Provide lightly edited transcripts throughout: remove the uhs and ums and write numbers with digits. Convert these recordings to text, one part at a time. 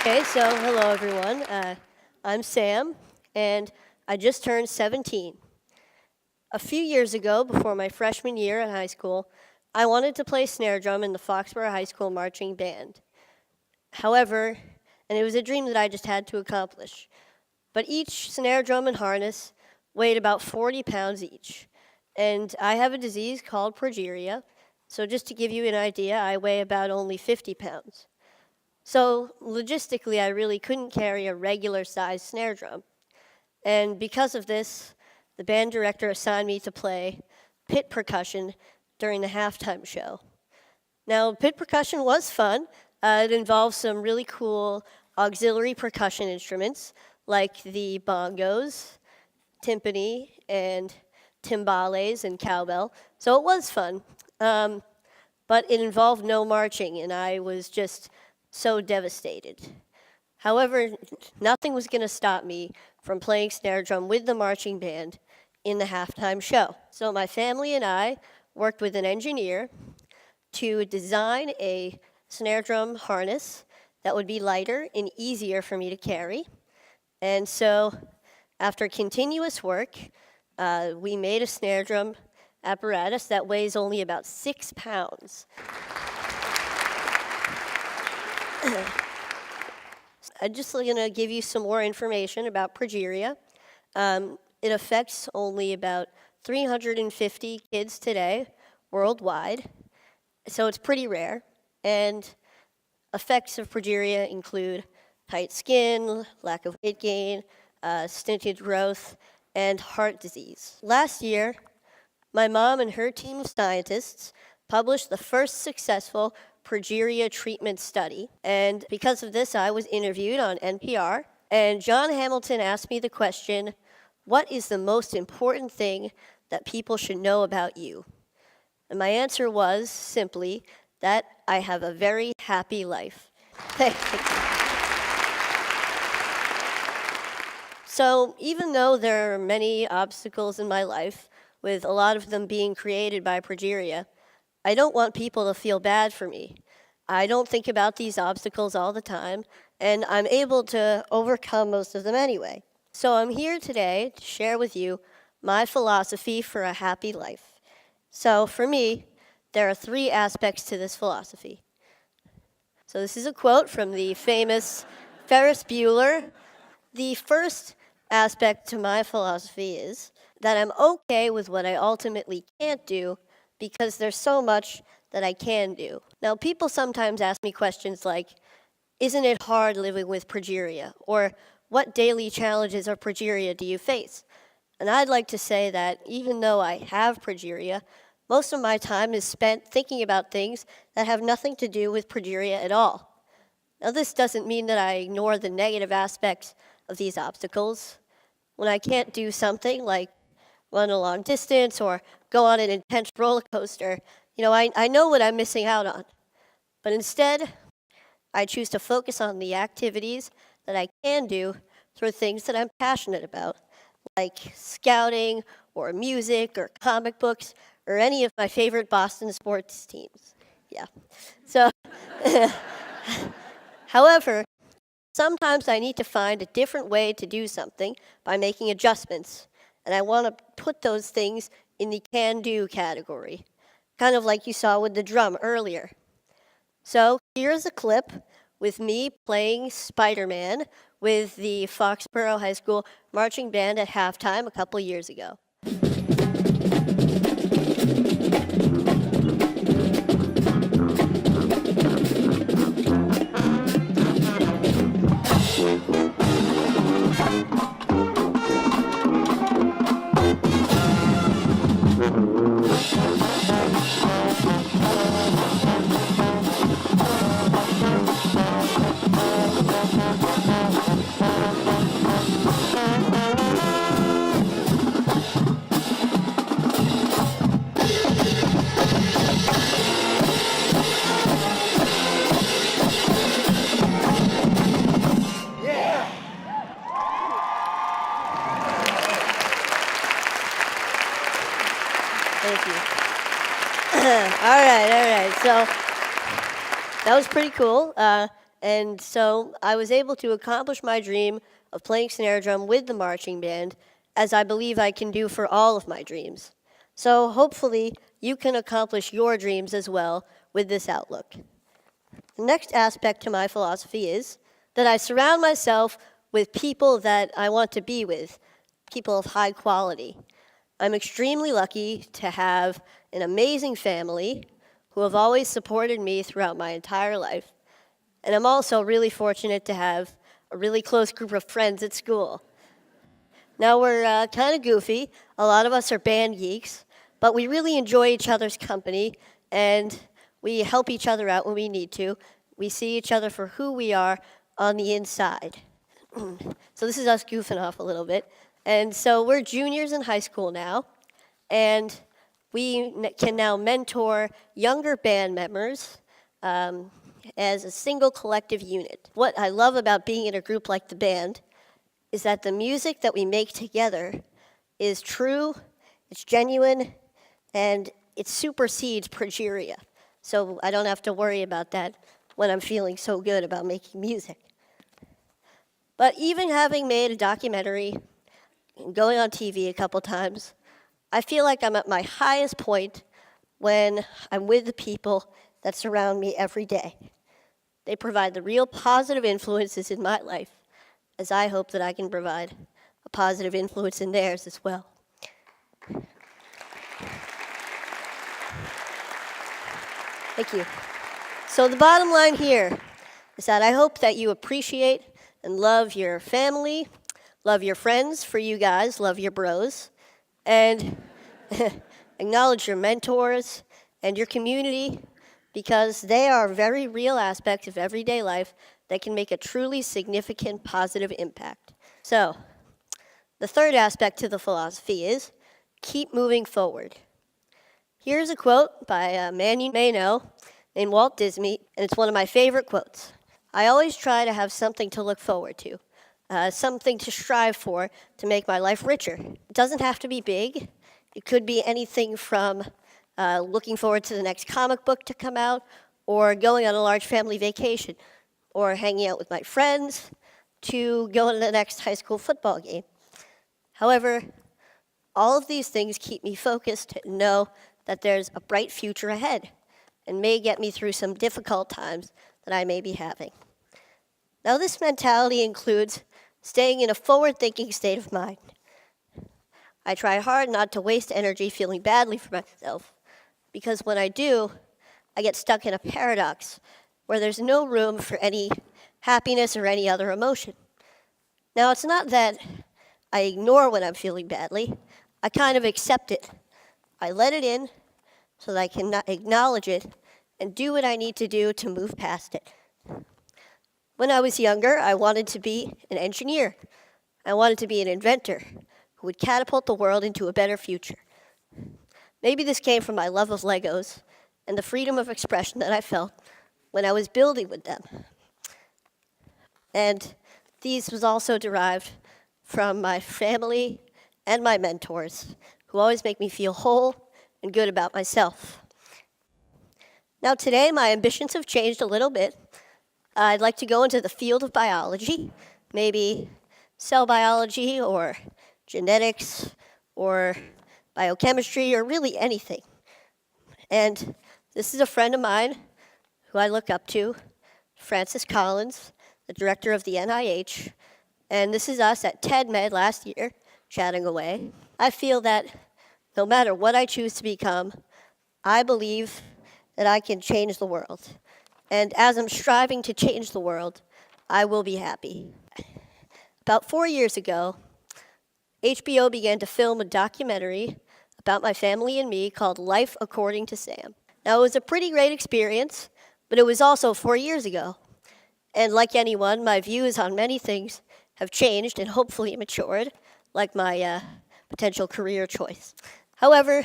Okay, so hello everyone. I'm Sam, and I just turned 17. A few years ago, before my freshman year in high school, I wanted to play snare drum in the Foxborough High School marching band. However, and it was a dream that I just had to accomplish, but each snare drum and harness weighed about 40 pounds each. And I have a disease called progeria, so just to give you an idea, I weigh about only 50 pounds. So logistically, I really couldn't carry a regular sized snare drum. And because of this, the band director assigned me to play pit percussion during the halftime show. Now, pit percussion was fun. It involved some really cool auxiliary percussion instruments like the bongos, timpani, and timbales and cowbell. So it was fun. But it involved no marching, and I was just so devastated. However, nothing was going to stop me from playing snare drum with the marching band in the halftime show. So my family and I worked with an engineer to design a snare drum harness that would be lighter and easier for me to carry. And so after continuous work, we made a snare drum apparatus that weighs only about 6 pounds. I'm just going to give you some more information about progeria. It affects only about 350 kids today worldwide, so it's pretty rare. And effects of progeria include tight skin, lack of weight gain, stunted growth, and heart disease. Last year, my mom and her team of scientists published the first successful progeria treatment study. And because of this, I was interviewed on NPR. And John Hamilton asked me the question, what is the most important thing that people should know about you? And my answer was simply that I have a very happy life. So even though there are many obstacles in my life, with a lot of them being created by progeria, I don't want people to feel bad for me. I don't think about these obstacles all the time, and I'm able to overcome most of them anyway. So I'm here today to share with you my philosophy for a happy life. So for me, there are 3 aspects to this philosophy. So this is a quote from the famous Ferris Bueller. The first aspect to my philosophy is that I'm okay with what I ultimately can't do because there's so much that I can do. Now, people sometimes ask me questions like, isn't it hard living with progeria? Or what daily challenges of progeria do you face? And I'd like to say that even though I have progeria, most of my time is spent thinking about things that have nothing to do with progeria at all. Now, this doesn't mean that I ignore the negative aspects of these obstacles. When I can't do something like run a long distance or go on an intense roller coaster, I know what I'm missing out on. But instead, I choose to focus on the activities that I can do through things that I'm passionate about, like scouting or music or comic books or any of my favorite Boston sports teams. Yeah. So, however, sometimes I need to find a different way to do something by making adjustments. And I want to put those things in the can-do category, kind of like you saw with the drum earlier. So here's a clip with me playing Spider-Man with the Foxborough High School marching band at halftime a couple years ago. Thank you. All right. So that was pretty cool. And so I was able to accomplish my dream of playing snare drum with the marching band, as I believe I can do for all of my dreams. So hopefully you can accomplish your dreams as well with this outlook. The next aspect to my philosophy is that I surround myself with people that I want to be with, people of high quality. I'm extremely lucky to have an amazing family who have always supported me throughout my entire life. And I'm also really fortunate to have a really close group of friends at school. Now, we're kind of goofy. A lot of us are band geeks, but we really enjoy each other's company, and we help each other out when we need to. We see each other for who we are on the inside. So this is us goofing off a little bit. And so we're juniors in high school now, and we can now mentor younger band members as a single collective unit. What I love about being in a group like the band is that the music that we make together is true, it's genuine, and it supersedes progeria. So I don't have to worry about that when I'm feeling so good about making music. But even having made a documentary and going on TV a couple times, I feel like I'm at my highest point when I'm with the people that surround me every day. They provide the real positive influences in my life, as I hope that I can provide a positive influence in theirs as well. Thank you. So the bottom line here is that I hope that you appreciate and love your family, love your friends, for you guys, love your bros, and acknowledge your mentors and your community, because they are very real aspects of everyday life that can make a truly significant positive impact. So, the third aspect to the philosophy is keep moving forward. Here's a quote by a man you may know named Walt Disney, and it's one of my favorite quotes. I always try to have something to look forward to, something to strive for to make my life richer. It doesn't have to be big. It could be anything from looking forward to the next comic book to come out, or going on a large family vacation, or hanging out with my friends, to going to the next high school football game. However, all of these things keep me focused and know that there's a bright future ahead and may get me through some difficult times that I may be having. Now, this mentality includes staying in a forward-thinking state of mind. I try hard not to waste energy feeling badly for myself, because when I do, I get stuck in a paradox where there's no room for any happiness or any other emotion. Now, it's not that I ignore when I'm feeling badly. I kind of accept it. I let it in so that I can acknowledge it and do what I need to do to move past it. When I was younger, I wanted to be an engineer. I wanted to be an inventor who would catapult the world into a better future. Maybe this came from my love of Legos and the freedom of expression that I felt when I was building with them. And these was also derived from my family and my mentors, who always make me feel whole and good about myself. Now today, my ambitions have changed a little bit. I'd like to go into the field of biology, maybe cell biology or genetics or biochemistry or really anything. And this is a friend of mine who I look up to, Francis Collins, the director of the NIH, and this is us at TEDMed last year, chatting away. I feel that no matter what I choose to become, I believe that I can change the world. And as I'm striving to change the world, I will be happy. About 4 years ago, HBO began to film a documentary about my family and me called Life According to Sam. Now, it was a pretty great experience, but it was also 4 years ago. And like anyone, my views on many things have changed and hopefully matured, like my potential career choice. However,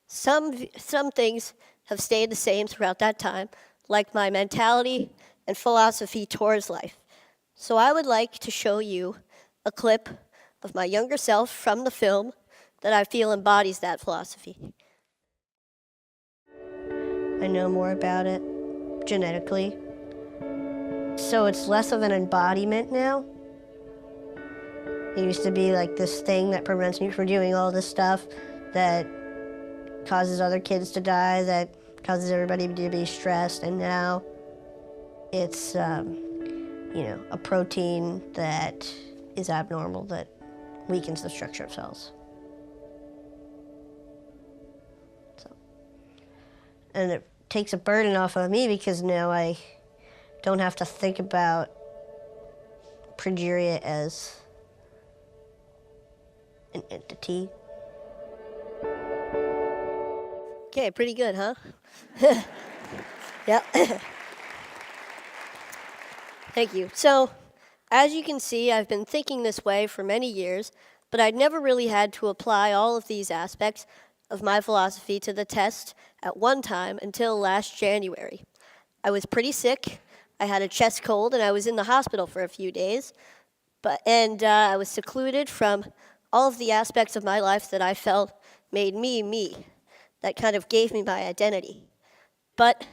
some things have stayed the same throughout that time, like my mentality and philosophy towards life. So I would like to show you a clip of my younger self from the film that I feel embodies that philosophy. I know more about it genetically So it's less of an embodiment now. It used to be like this thing that prevents me from doing all this stuff that causes other kids to die, that causes everybody to be stressed, and now it's, a protein that is abnormal, that weakens the structure of cells. So, and it takes a burden off of me because now I don't have to think about progeria as an entity. Okay, pretty good, huh? Yep. Thank you. So, as you can see, I've been thinking this way for many years, but I'd never really had to apply all of these aspects of my philosophy to the test at one time until last January. I was pretty sick. I had a chest cold, and I was in the hospital for a few days. I was secluded from all of the aspects of my life that I felt made me, me. That kind of gave me my identity. But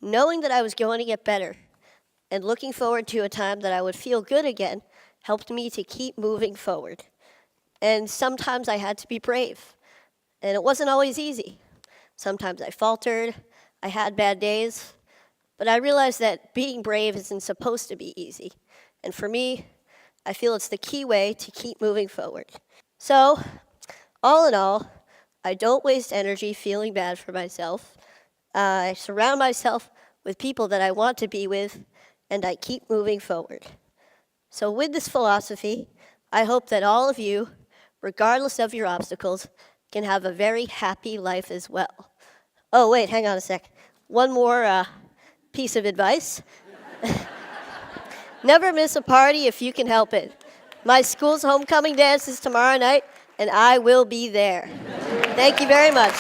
knowing that I was going to get better and looking forward to a time that I would feel good again helped me to keep moving forward. And sometimes I had to be brave. And it wasn't always easy. Sometimes I faltered, I had bad days, but I realized that being brave isn't supposed to be easy. And for me, I feel it's the key way to keep moving forward. So, all in all, I don't waste energy feeling bad for myself. I surround myself with people that I want to be with, and I keep moving forward. So with this philosophy, I hope that all of you, regardless of your obstacles, can have a very happy life as well. Oh, wait, hang on a sec. One more piece of advice. Never miss a party if you can help it. My school's homecoming dance is tomorrow night, and I will be there. Thank you very much.